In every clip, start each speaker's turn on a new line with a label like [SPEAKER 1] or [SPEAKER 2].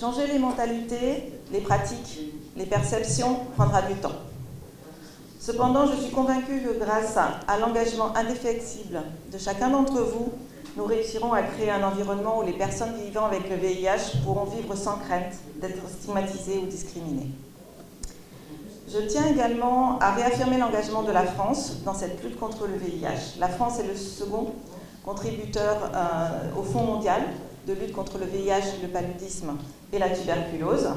[SPEAKER 1] Changer les mentalités, les pratiques, les perceptions prendra du temps. Cependant, je suis convaincue que grâce à l'engagement indéfectible de chacun d'entre vous, nous réussirons à créer un environnement où les personnes vivant avec le VIH pourront vivre sans crainte d'être stigmatisées ou discriminées. Je tiens également à réaffirmer l'engagement de la France dans cette lutte contre le VIH. La France est le second contributeur au Fonds mondial de lutte contre le VIH, le paludisme et la tuberculose.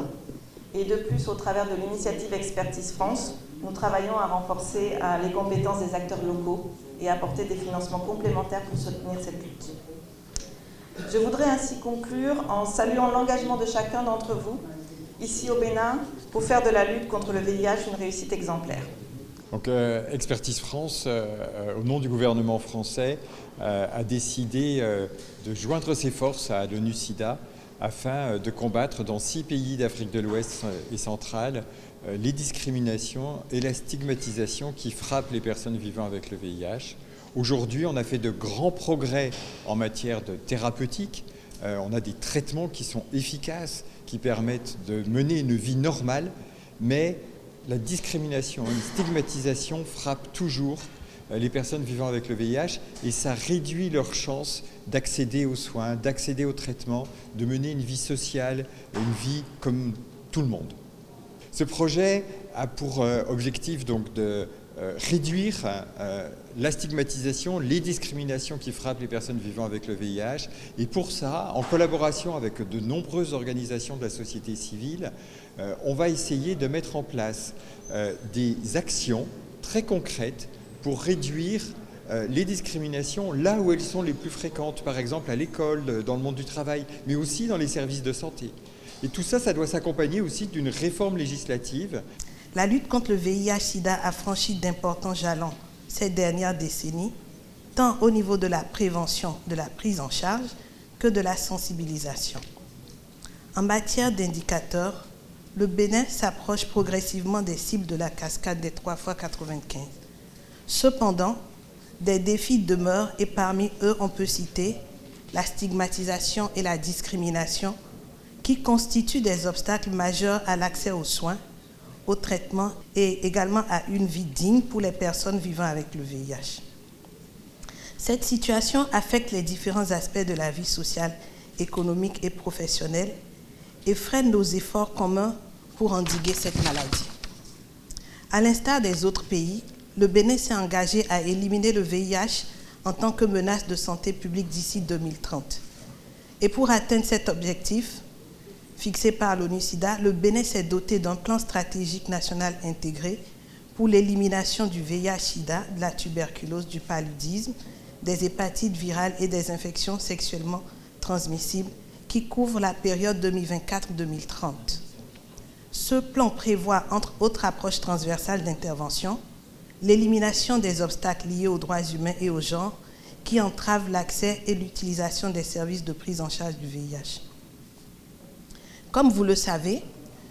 [SPEAKER 1] Et de plus, au travers de l'initiative Expertise France, nous travaillons à renforcer les compétences des acteurs locaux et à apporter des financements complémentaires pour soutenir cette lutte. Je voudrais ainsi conclure en saluant l'engagement de chacun d'entre vous, ici au Bénin, pour faire de la lutte contre le VIH une réussite exemplaire.
[SPEAKER 2] Donc, Expertise France, au nom du gouvernement français, a décidé de joindre ses forces à l'ONU-SIDA afin de combattre dans 6 pays d'Afrique de l'Ouest et centrale les discriminations et la stigmatisation qui frappent les personnes vivant avec le VIH. Aujourd'hui, on a fait de grands progrès en matière de thérapeutique. On a des traitements qui sont efficaces, qui permettent de mener une vie normale, mais la discrimination, une stigmatisation frappe toujours les personnes vivant avec le VIH et ça réduit leurs chances d'accéder aux soins, d'accéder aux traitements, de mener une vie sociale, une vie comme tout le monde. Ce projet a pour objectif donc de réduire la stigmatisation, les discriminations qui frappent les personnes vivant avec le VIH. Et pour ça, en collaboration avec de nombreuses organisations de la société civile, on va essayer de mettre en place des actions très concrètes pour réduire les discriminations là où elles sont les plus fréquentes, par exemple à l'école, dans le monde du travail, mais aussi dans les services de santé. Et tout ça, ça doit s'accompagner aussi d'une réforme législative.
[SPEAKER 3] La lutte contre le VIH-Sida a franchi d'importants jalons ces dernières décennies, tant au niveau de la prévention, de la prise en charge, que de la sensibilisation. En matière d'indicateurs, le Bénin s'approche progressivement des cibles de la cascade des 3x95. Cependant, des défis demeurent et parmi eux, on peut citer la stigmatisation et la discrimination qui constituent des obstacles majeurs à l'accès aux soins, au traitement et également à une vie digne pour les personnes vivant avec le VIH. Cette situation affecte les différents aspects de la vie sociale, économique et professionnelle et freine nos efforts communs pour endiguer cette maladie. À l'instar des autres pays, le Bénin s'est engagé à éliminer le VIH en tant que menace de santé publique d'ici 2030. Et pour atteindre cet objectif, fixé par l'ONU-SIDA, le Bénin s'est doté d'un plan stratégique national intégré pour l'élimination du VIH-Sida, de la tuberculose, du paludisme, des hépatites virales et des infections sexuellement transmissibles qui couvre la période 2024-2030. Ce plan prévoit, entre autres approches transversales d'intervention, l'élimination des obstacles liés aux droits humains et au genre qui entravent l'accès et l'utilisation des services de prise en charge du VIH. Comme vous le savez,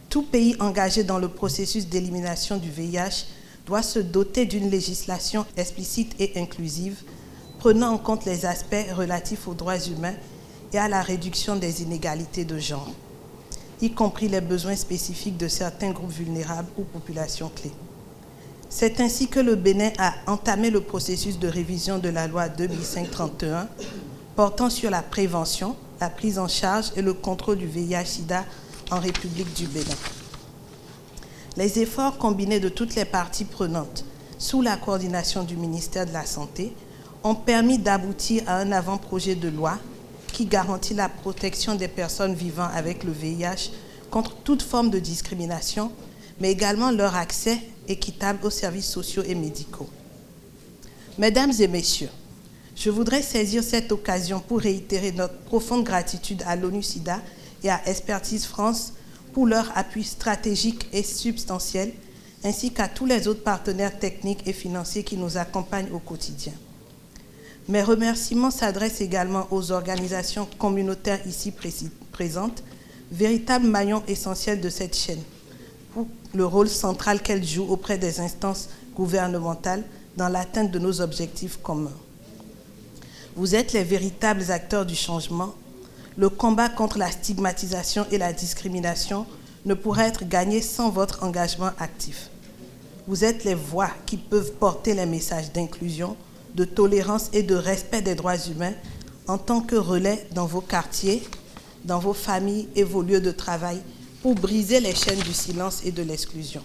[SPEAKER 3] tout pays engagé dans le processus d'élimination du VIH doit se doter d'une législation explicite et inclusive, prenant en compte les aspects relatifs aux droits humains et à la réduction des inégalités de genre, y compris les besoins spécifiques de certains groupes vulnérables ou populations clés. C'est ainsi que le Bénin a entamé le processus de révision de la loi 2005-31 portant sur la prévention, la prise en charge et le contrôle du VIH-Sida en République du Bénin. Les efforts combinés de toutes les parties prenantes sous la coordination du ministère de la Santé ont permis d'aboutir à un avant-projet de loi qui garantit la protection des personnes vivant avec le VIH contre toute forme de discrimination, mais également leur accès équitable aux services sociaux et médicaux. Mesdames et messieurs, je voudrais saisir cette occasion pour réitérer notre profonde gratitude à l'ONU-SIDA et à Expertise France pour leur appui stratégique et substantiel, ainsi qu'à tous les autres partenaires techniques et financiers qui nous accompagnent au quotidien. Mes remerciements s'adressent également aux organisations communautaires ici présentes, véritables maillons essentiels de cette chaîne, pour le rôle central qu'elles jouent auprès des instances gouvernementales dans l'atteinte de nos objectifs communs. Vous êtes les véritables acteurs du changement, Le combat contre la stigmatisation et la discrimination ne pourrait être gagné sans votre engagement actif. Vous êtes les voix qui peuvent porter les messages d'inclusion, de tolérance et de respect des droits humains en tant que relais dans vos quartiers, dans vos familles et vos lieux de travail pour briser les chaînes du silence et de l'exclusion.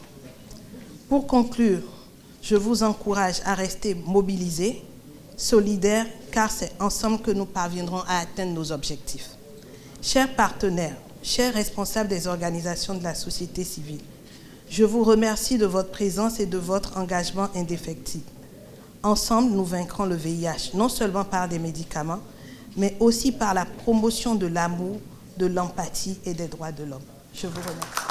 [SPEAKER 3] Pour conclure, je vous encourage à rester mobilisés, solidaires, car c'est ensemble que nous parviendrons à atteindre nos objectifs. Chers partenaires, chers responsables des organisations de la société civile, je vous remercie de votre présence et de votre engagement indéfectible. Ensemble, nous vaincrons le VIH, non seulement par des médicaments, mais aussi par la promotion de l'amour, de l'empathie et des droits de l'homme. Je vous remercie.